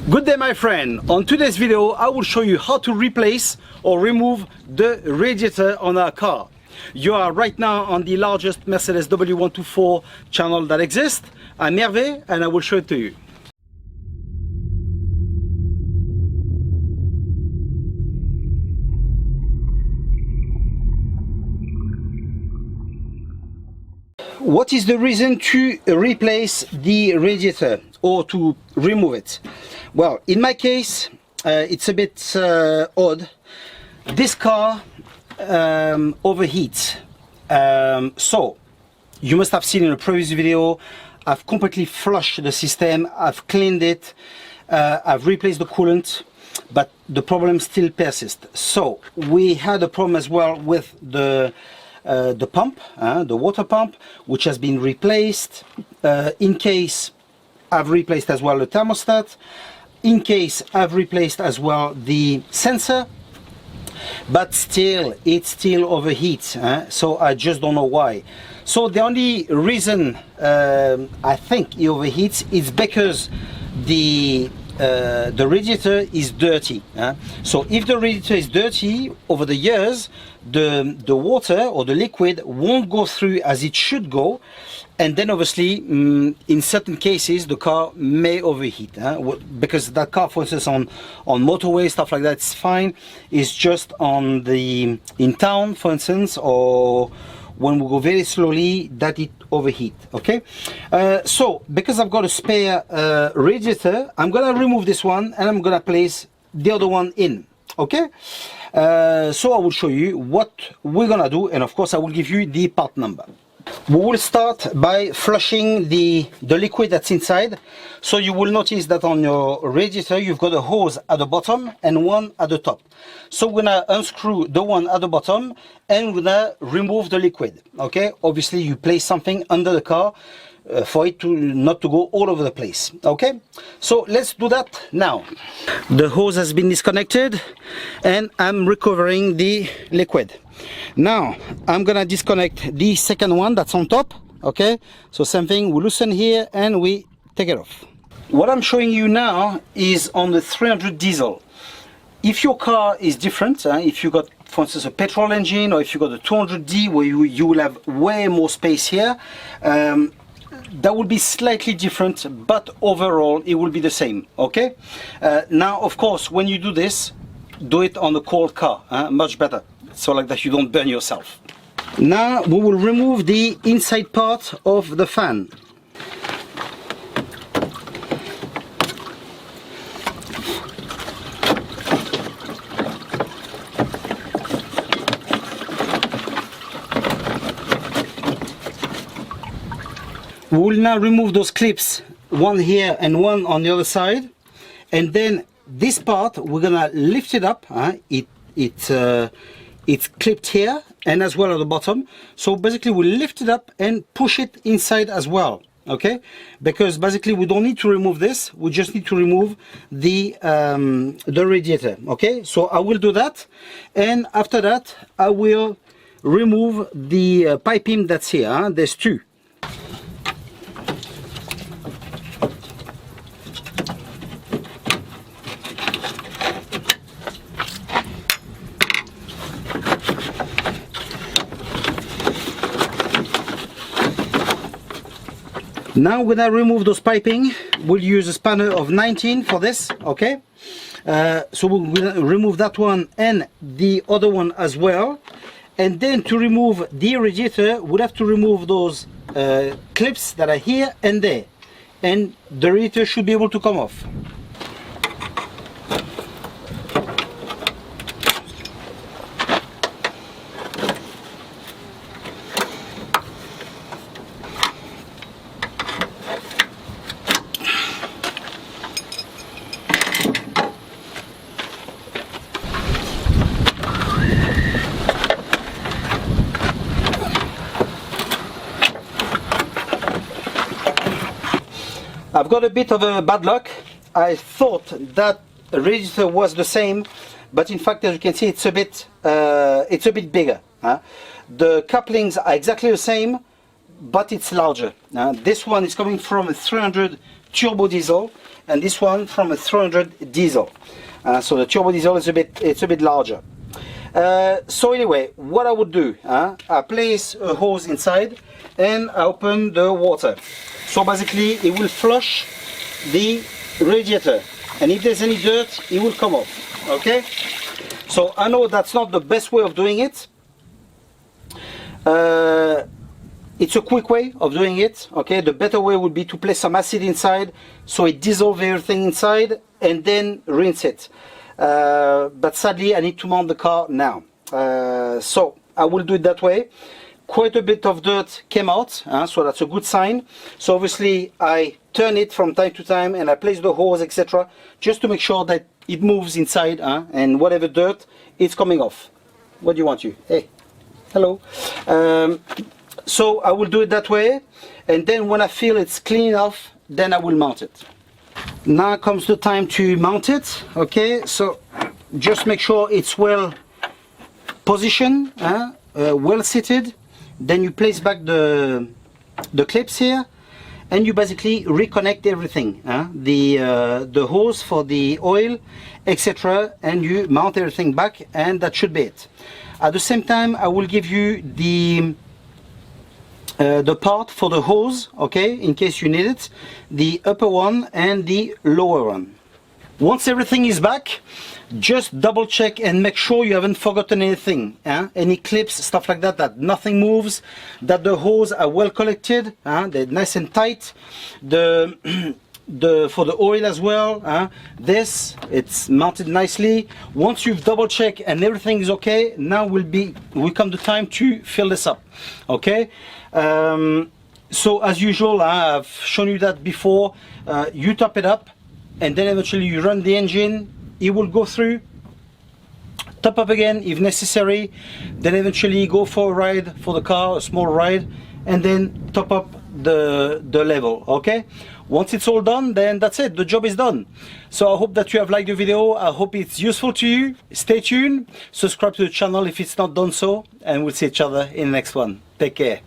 Good day my friend, on today's video I will show you how to replace or remove the radiator on our car. You are right now on the largest Mercedes W124 channel that exists. I'm Hervé and I will show it to you. What is the reason to replace the radiator or to remove it? Well, in my case, it's a bit odd. This car overheats. So, you must have seen in a previous video, I've completely flushed the system, I've cleaned it, I've replaced the coolant, but the problem still persists. So, we had a problem as well with the pump, the water pump, which has been replaced. In case I've replaced as well the thermostat. In case I've replaced as well the sensor, but still it still overheats. So I just don't know why. So the only reason I think it overheats is because the radiator is dirty. So if the radiator is dirty over the years, the water or the liquid won't go through as it should go, and then obviously in certain cases the car may overheat, because that car, for instance, on motorway, stuff like that, it's fine. It's just on in town, for instance, or when we go very slowly, that it overheat. Okay, so because I've got a spare radiator, I'm gonna remove this one and I'm gonna place the other one in. Okay, so I will show you what we're gonna do, and of course I will give you the part number. We will start by flushing the liquid that's inside. So you will notice that on your radiator you've got a hose at the bottom and one at the top. So we're gonna unscrew the one at the bottom and we're gonna remove the liquid. Okay, obviously you place something under the car for it to not to go all over the place. Okay, so let's do that now. The hose has been disconnected and I'm recovering the liquid. Now I'm gonna disconnect the second one that's on top. Okay, so same thing, we loosen here and we take it off. What I'm showing you now is on the 300 diesel. If your car is different, if you got, for instance, a petrol engine, or if you got a 200D where you will have way more space here, that will be slightly different, but overall it will be the same. Okay, now of course when you do this, do it on a cold car, much better, so like that you don't burn yourself. Now we will remove the inside part of the fan. We will now remove those clips, one here and one on the other side, and then this part we're gonna lift it up. It's clipped here and as well at the bottom. So basically we lift it up and push it inside as well. Okay, because basically we don't need to remove this, we just need to remove the radiator. Okay, so I will do that, and after that I will remove the piping that's here. There's two. Now when I remove those piping, we'll use a spanner of 19 for this. Okay, so we'll remove that one and the other one as well, and then to remove the radiator we'll have to remove those clips that are here and there, and the radiator should be able to come off. I've got a bit of a bad luck. I thought that radiator was the same, but in fact, as you can see, it's a bit bigger. The couplings are exactly the same, but it's larger. This one is coming from a 300 turbo diesel, and this one from a 300 diesel. So the turbo diesel is a bit larger. So anyway, what I would do, I place a hose inside and I open the water. So basically it will flush the radiator, and if there's any dirt, it will come off. Okay, so I know that's not the best way of doing it. It's a quick way of doing it. Okay, the better way would be to place some acid inside so it dissolves everything inside and then rinse it. But sadly I need to mount the car now, so I will do it that way. Quite a bit of dirt came out, so that's a good sign. So obviously I turn it from time to time and I place the hose, etc., just to make sure that it moves inside, and whatever dirt is coming off. What do you want, you? Hey, hello. So I will do it that way, and then when I feel it's clean enough, then I will mount it. Now comes the time to mount it. Okay, so just make sure it's well positioned, well seated. Then you place back the clips here, and you basically reconnect everything, the hose for the oil, etc., and you mount everything back, and that should be it. At the same time, I will give you the part for the hose, okay, in case you need it, the upper one and the lower one. Once everything is back, just double check and make sure you haven't forgotten anything, any clips, stuff like that, that nothing moves, that the hose are well collected, they're nice and tight. For the oil as well, it's mounted nicely. Once you've double checked and everything is okay, now will come the time to fill this up. Okay, so as usual, I've shown you that before. You top it up, and then eventually you run the engine. It will go through, top up again if necessary, then eventually go for a ride for the car, a small ride, and then top up the level. Okay, once it's all done, then that's it, the job is done. So I hope that you have liked the video. I hope it's useful to you. Stay tuned, subscribe to the channel if it's not done so, and we'll see each other in the next one. Take care.